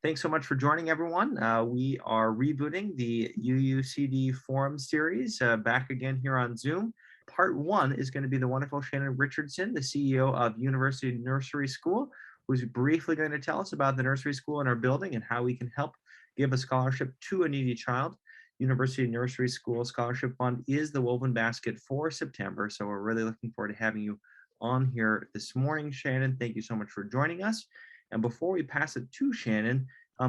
Thanks so much for joining, everyone. We are rebooting the UUCD Forum series back again here on Zoom. Part one is going to be the wonderful Shannon Richardson, the CEO of University Nursery School, who's briefly going to tell us about the nursery school in our building and how we can help give a scholarship to a needy child. University Nursery School Scholarship Fund is the woven basket for September, so we're really looking forward to having you on here this morning. Shannon, thank you so much for joining us. And before we pass it to Shannon,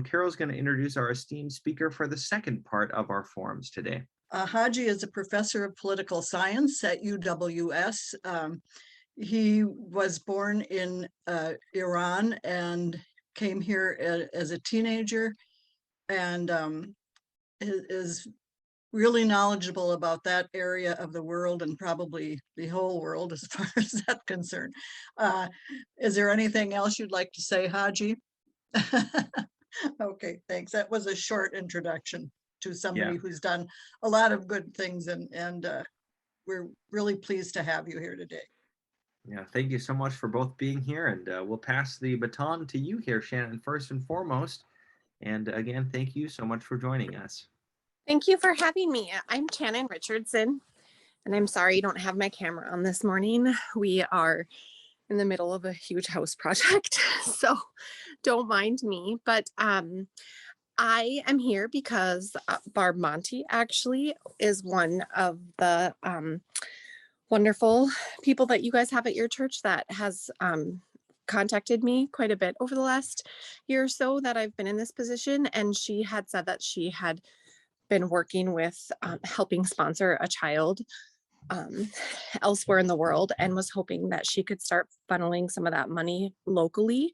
Carol's going to introduce our esteemed speaker for the second part of our forums today. Haji is a professor of political science at UWS. He was born in Iran and came here as a teenager, and is really knowledgeable about that area of the world and probably the whole world as far as that's concerned. Is there anything else you'd like to say, Haji? Okay, thanks. That was a short introduction to somebody who's done a lot of good things, and we're really pleased to have you here today. Yeah, thank you so much for both being here, and we'll pass the baton to you here, Shannon, first and foremost. And again, thank you so much for joining us. Thank you for having me. I'm Shannon Richardson, and I'm sorry you don't have my camera on this morning. We are in the middle of a huge house project, so don't mind me. But I am here because Barb Monty actually is one of the wonderful people that you guys have at your church that has contacted me quite a bit over the last year or so that I've been in this position. And she had said that she had been working with helping sponsor a child elsewhere in the world and was hoping that she could start funneling some of that money locally.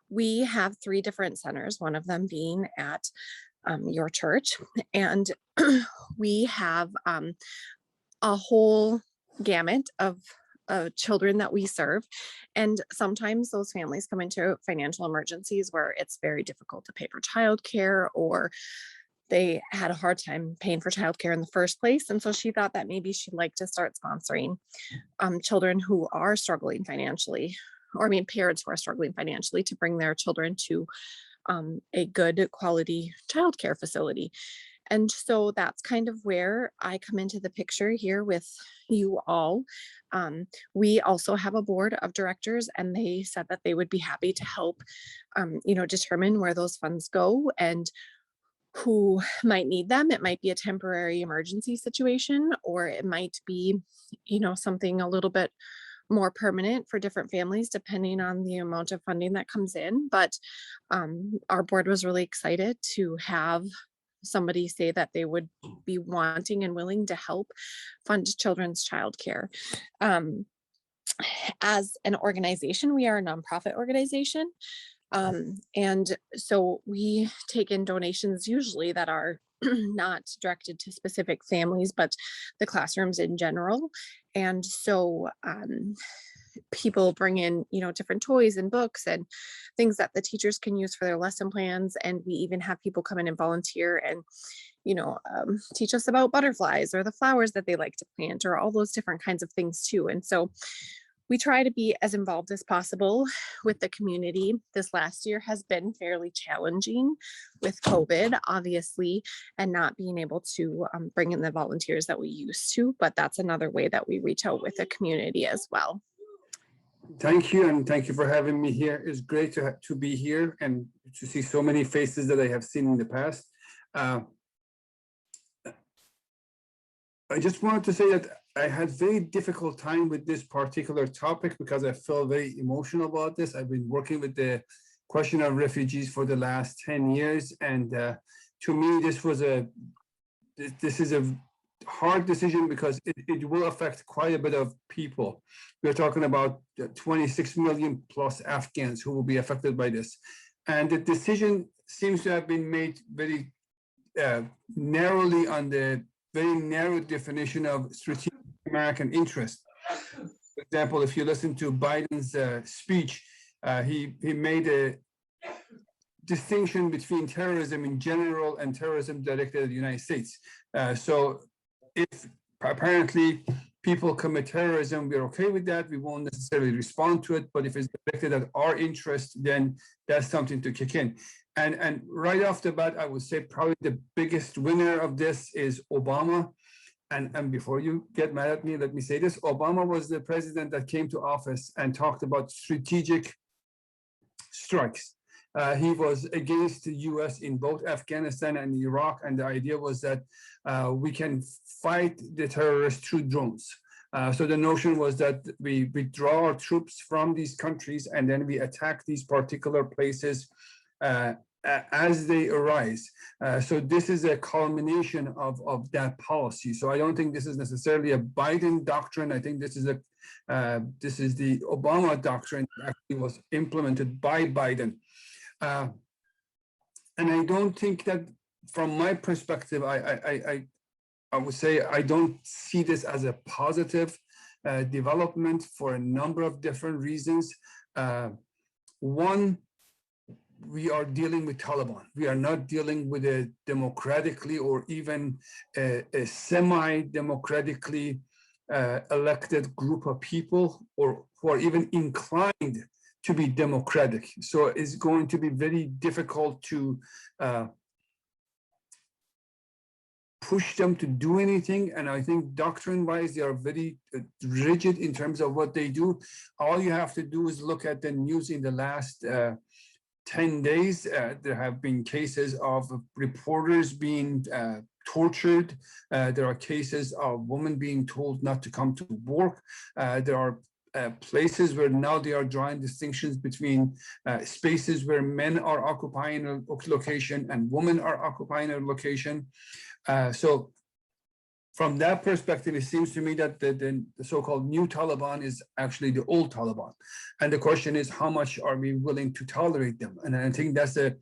We have 3 different centers, one of them being at your church, and we have a whole gamut of children that we serve. And sometimes those families come into financial emergencies where it's very difficult to pay for childcare, or they had a hard time paying for childcare in the first place. And so she thought that maybe she'd like to start sponsoring children who are struggling financially, or parents who are struggling financially, to bring their children to a good quality childcare facility. And so that's kind of where I come into the picture here with you all. We also have a board of directors, and they said that they would be happy to help, determine where those funds go and who might need them. It might be a temporary emergency situation, or it might be, something a little bit more permanent for different families, depending on the amount of funding that comes in. But our board was really excited to have somebody say that they would be wanting and willing to help fund children's childcare. As an organization, we are a nonprofit organization. And so we take in donations usually that are not directed to specific families, but the classrooms in general. And so people bring in, different toys and books and things that the teachers can use for their lesson plans. And we even have people come in and volunteer and, teach us about butterflies or the flowers that they like to plant, or all those different kinds of things too. And so we try to be as involved as possible with the community. This last year has been fairly challenging with COVID, obviously, and not being able to bring in the volunteers that we used to, but that's another way that we reach out with the community as well. Thank you, and thank you for having me here. It's great to be here and to see so many faces that I have seen in the past. I just wanted to say that I had very difficult time with this particular topic because I felt very emotional about this. I've been working with the question of refugees for the last 10 years. And to me, this is a hard decision because it will affect quite a bit of people. We're talking about 26 million plus Afghans who will be affected by this. And the decision seems to have been made very narrowly on the very narrow definition of strategic American interest. For example, if you listen to Biden's speech, he made a distinction between terrorism in general and terrorism directed at the United States. So if apparently people commit terrorism, we're okay with that. We won't necessarily respond to it, but if it's directed at our interest, then that's something to kick in. And right off the bat, I would say probably the biggest winner of this is Obama. And before you get mad at me, let me say this. Obama was the president that came to office and talked about strategic strikes. He was against the US in both Afghanistan and Iraq. And the idea was that we can fight the terrorists through drones. So the notion was that we withdraw our troops from these countries and then we attack these particular places as they arise. So this is a culmination of that policy. So I don't think this is necessarily a Biden doctrine. I think this is the Obama doctrine that actually was implemented by Biden. And I don't think that, from my perspective, I would say I don't see this as a positive development for a number of different reasons. One, we are dealing with Taliban. We are not dealing with a democratically or even a semi-democratically elected group of people, or who are even inclined to be democratic. So it's going to be very difficult to push them to do anything. And I think doctrine-wise, they are very rigid in terms of what they do. All you have to do is look at the news in the last 10 days. There have been cases of reporters being tortured. There are cases of women being told not to come to work. There are places where now they are drawing distinctions between spaces where men are occupying a location and women are occupying a location. So from that perspective, it seems to me that the so-called new Taliban is actually the old Taliban. And the question is, how much are we willing to tolerate them? And I think that's a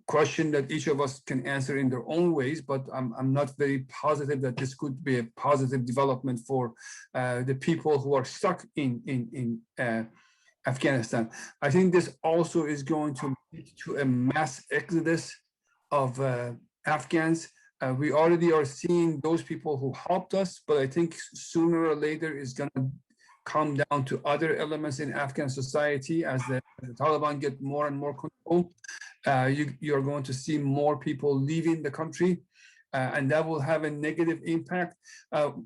question that each of us can answer in their own ways, but I'm not very positive that this could be a positive development for the people who are stuck in Afghanistan. I think this also is going to lead to a mass exodus of Afghans. We already are seeing those people who helped us, but I think sooner or later is going to come down to other elements in Afghan society as the Taliban get more and more control. You're going to see more people leaving the country, and that will have a negative impact.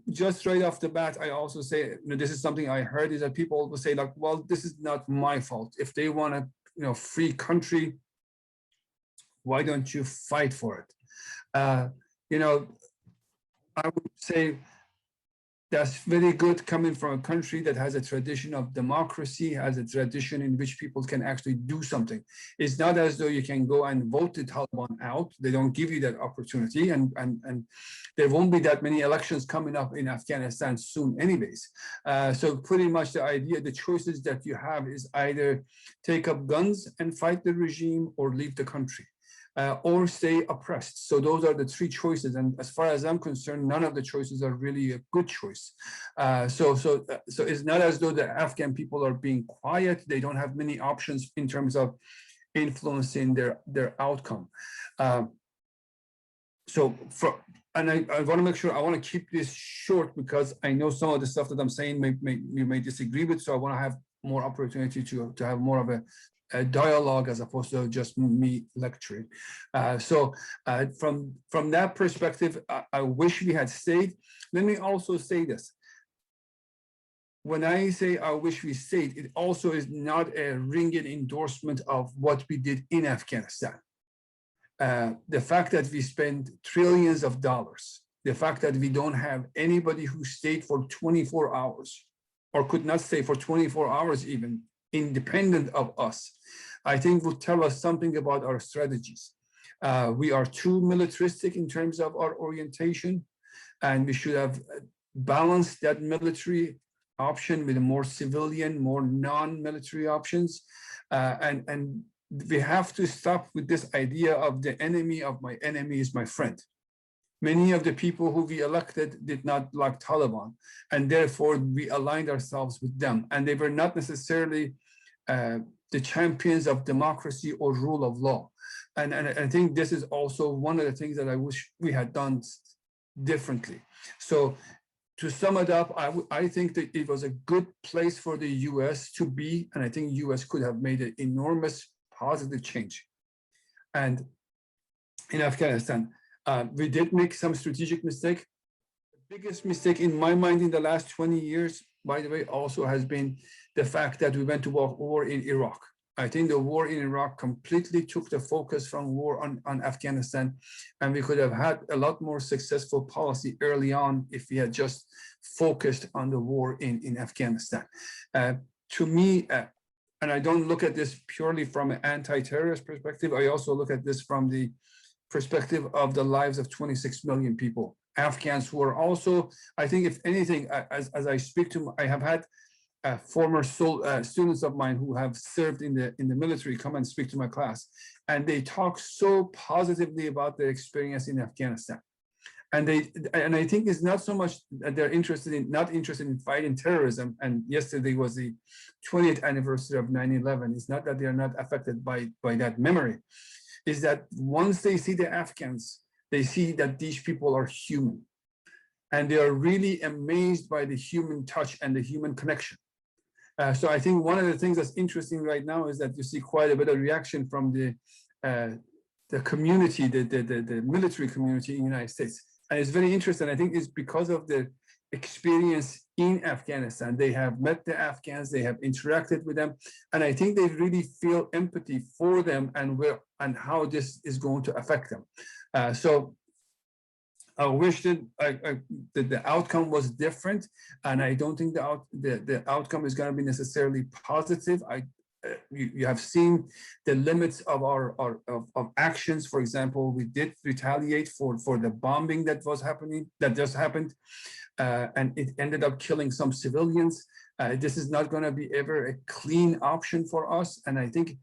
Just right off the bat, I also say, this is something I heard, is that people will say, like, well, this is not my fault. If they want a free country, why don't you fight for it? I would say that's very good coming from a country that has a tradition of democracy, has a tradition in which people can actually do something. It's not as though you can go and vote the Taliban out. They don't give you that opportunity, and there won't be that many elections coming up in Afghanistan soon anyways. So pretty much the idea, the choices that you have is either take up guns and fight the regime or leave the country. Or stay oppressed. So those are the three choices. And as far as I'm concerned, none of the choices are really a good choice. So it's not as though the Afghan people are being quiet. They don't have many options in terms of influencing their outcome. And I want to make sure, I want to keep this short because I know some of the stuff that I'm saying you may disagree with. So I want to have more opportunity to have more of a dialogue as opposed to just me lecturing. From that perspective, I wish we had stayed. Let me also say this. When I say I wish we stayed, it also is not a ringing endorsement of what we did in Afghanistan. The fact that we spent trillions of dollars, the fact that we don't have anybody who stayed for 24 hours or could not stay for 24 hours even, independent of us, I think will tell us something about our strategies. We are too militaristic in terms of our orientation, and we should have balanced that military option with a more civilian, more non-military options. And we have to stop with this idea of the enemy of my enemy is my friend. Many of the people who we elected did not like Taliban, and therefore we aligned ourselves with them. And they were not necessarily the champions of democracy or rule of law. And I think this is also one of the things that I wish we had done differently. So to sum it up, I think that it was a good place for the US to be, and I think US could have made an enormous positive change. And in Afghanistan, we did make some strategic mistake. The biggest mistake in my mind in the last 20 years, by the way, also has been the fact that we went to war in Iraq. I think the war in Iraq completely took the focus from war on Afghanistan, and we could have had a lot more successful policy early on if we had just focused on the war in Afghanistan. To me, and I don't look at this purely from an anti-terrorist perspective, I also look at this from the perspective of the lives of 26 million people, Afghans who are also, I think if anything, as I speak to, I have had former students of mine who have served in the military come and speak to my class, and they talk so positively about their experience in Afghanistan. And I think it's not so much that they're not interested in fighting terrorism. And yesterday was the 20th anniversary of 9/11. It's not that they are not affected by that memory. Is that once they see the Afghans, they see that these people are human, and they are really amazed by the human touch and the human connection. So I think one of the things that's interesting right now is that you see quite a bit of reaction from the community, the military community in the United States. And it's very interesting. I think it's because of the experience in Afghanistan. They have met the Afghans, they have interacted with them, and I think they really feel empathy for them and how this is going to affect them. So I wish that the outcome was different, and I don't think the outcome is going to be necessarily positive. You have seen the limits of our actions. For example, we did retaliate for the bombing that just happened, and it ended up killing some civilians. This is not going to be ever a clean option for us, and I think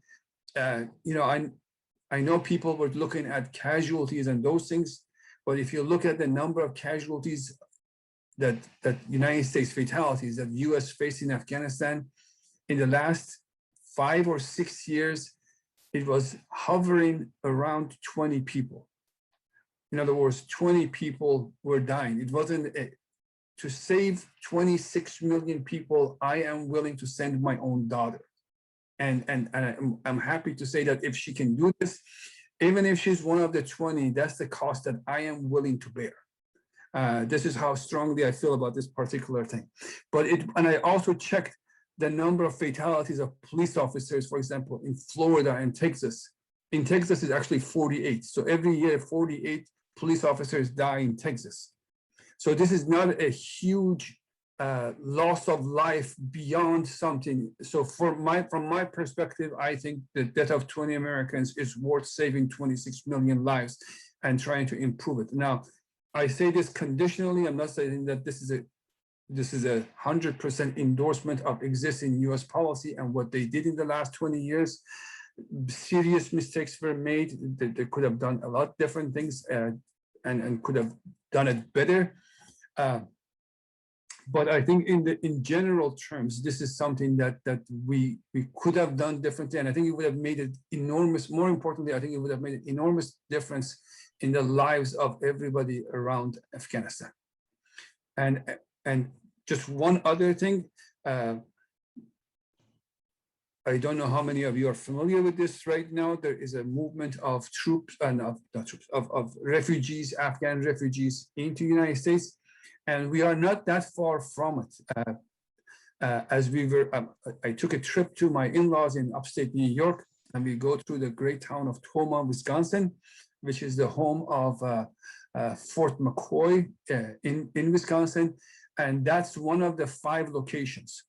I know people were looking at casualties and those things. But if you look at the number of casualties that United States fatalities that US faced in Afghanistan in the last 5 or 6 years, it was hovering around 20 people. In other words, 20 people were dying. It wasn't to save 26 million people. I am willing to send my own daughter, and I'm happy to say that if she can do this, even if she's one of the 20, that's the cost that I am willing to bear. This is how strongly I feel about this particular thing. And I also checked the number of fatalities of police officers, for example, in Florida and Texas. In Texas, it's actually 48. So every year, 48 police officers die in Texas. So this is not a huge loss of life beyond something. So from my perspective, I think the death of 20 Americans is worth saving 26 million lives and trying to improve it. Now, I say this conditionally. I'm not saying that this is a 100% endorsement of existing US policy and what they did in the last 20 years. Serious mistakes were made. They could have done a lot different things and could have done it better. But I think in general terms, this is something that we could have done differently, and I think it would have made it enormous. More importantly, I think it would have made an enormous difference in the lives of everybody around Afghanistan. And just one other thing, I don't know how many of you are familiar with this right now. There is a movement of troops and of refugees, Afghan refugees into the United States. And we are not that far from it. As we were, I took a trip to my in-laws in upstate New York, and we go through the great town of Toma, Wisconsin, which is the home of Fort McCoy in Wisconsin. And that's one of the 5 locations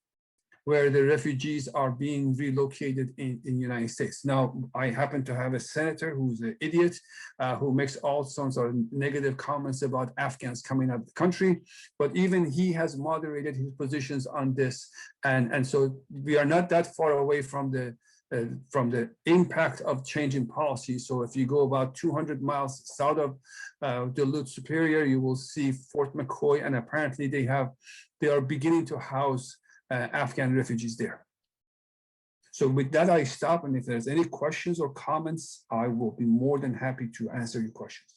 where the refugees are being relocated in the United States. Now, I happen to have a senator who's an idiot, who makes all sorts of negative comments about Afghans coming out of the country, but even he has moderated his positions on this. And so we are not that far away from the impact of changing policy. So if you go about 200 miles south of Duluth Superior, you will see Fort McCoy, and apparently they are beginning to house Afghan refugees there. So with that, I stop, and if there's any questions or comments, I will be more than happy to answer your questions.